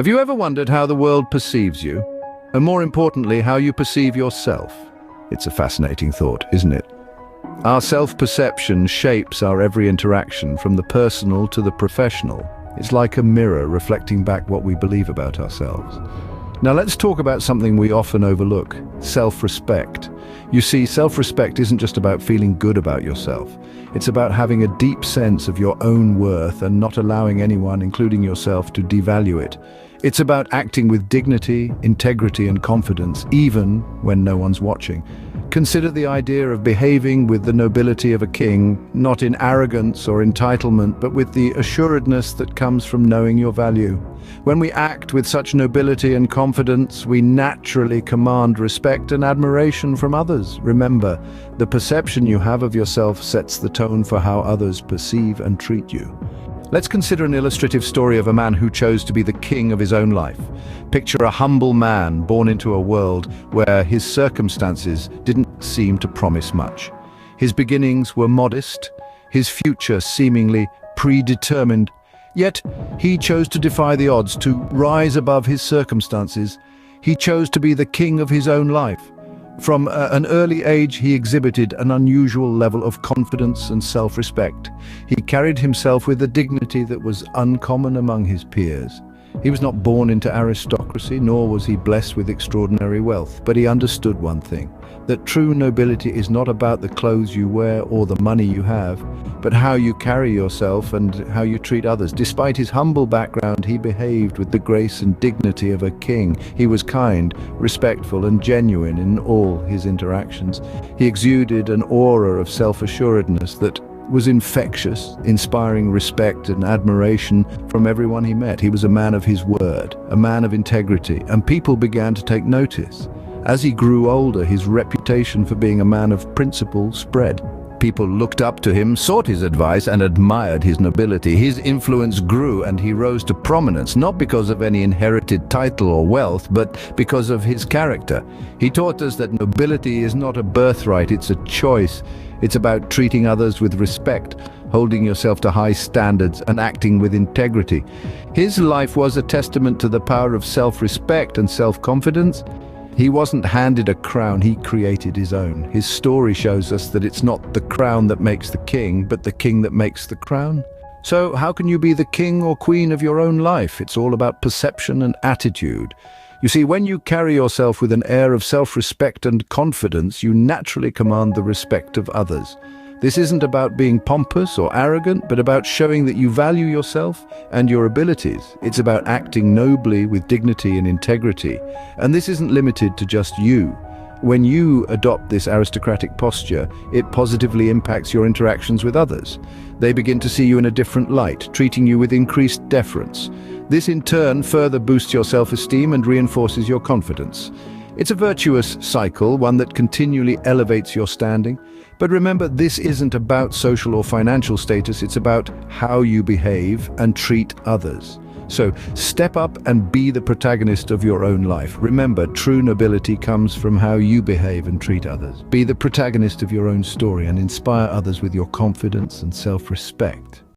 Have you ever wondered how the world perceives you? And more importantly, how you perceive yourself? It's a fascinating thought, isn't it? Our self-perception shapes our every interaction, from the personal to the professional. It's like a mirror reflecting back what we believe about ourselves. Now let's talk about something we often overlook: self-respect. You see, self-respect isn't just about feeling good about yourself. It's about having a deep sense of your own worth and not allowing anyone, including yourself, to devalue it. It's about acting with dignity, integrity, and confidence, even when no one's watching. Consider the idea of behaving with the nobility of a king, not in arrogance or entitlement, but with the assuredness that comes from knowing your value. When we act with such nobility and confidence, we naturally command respect and admiration from others. Remember, the perception you have of yourself sets the tone for how others perceive and treat you. Let's consider an illustrative story of a man who chose to be the king of his own life. Picture a humble man born into a world where his circumstances didn't seem to promise much. His beginnings were modest, his future seemingly predetermined. Yet, he chose to defy the odds, to rise above his circumstances. He chose to be the king of his own life. From an early age, he exhibited an unusual level of confidence and self-respect. He carried himself with a dignity that was uncommon among his peers. He was not born into aristocracy, nor was he blessed with extraordinary wealth, but he understood one thing: that true nobility is not about the clothes you wear or the money you have, but how you carry yourself and how you treat others. Despite his humble background, he behaved with the grace and dignity of a king. He was kind, respectful, and genuine in all his interactions. He exuded an aura of self-assuredness that was infectious, inspiring respect and admiration from everyone he met. He was a man of his word, a man of integrity, and people began to take notice. As he grew older, his reputation for being a man of principle spread. People looked up to him, sought his advice, and admired his nobility. His influence grew, and he rose to prominence, not because of any inherited title or wealth, but because of his character. He taught us that nobility is not a birthright, it's a choice. It's about treating others with respect, holding yourself to high standards, and acting with integrity. His life was a testament to the power of self-respect and self-confidence. He wasn't handed a crown, he created his own. His story shows us that it's not the crown that makes the king, but the king that makes the crown. So how can you be the king or queen of your own life? It's all about perception and attitude. You see, when you carry yourself with an air of self-respect and confidence, you naturally command the respect of others. This isn't about being pompous or arrogant, but about showing that you value yourself and your abilities. It's about acting nobly with dignity and integrity. And this isn't limited to just you. When you adopt this aristocratic posture, it positively impacts your interactions with others. They begin to see you in a different light, treating you with increased deference. This in turn further boosts your self-esteem and reinforces your confidence. It's a virtuous cycle, one that continually elevates your standing. But remember, this isn't about social or financial status, it's about how you behave and treat others. So step up and be the protagonist of your own life. Remember, true nobility comes from how you behave and treat others. Be the protagonist of your own story and inspire others with your confidence and self-respect.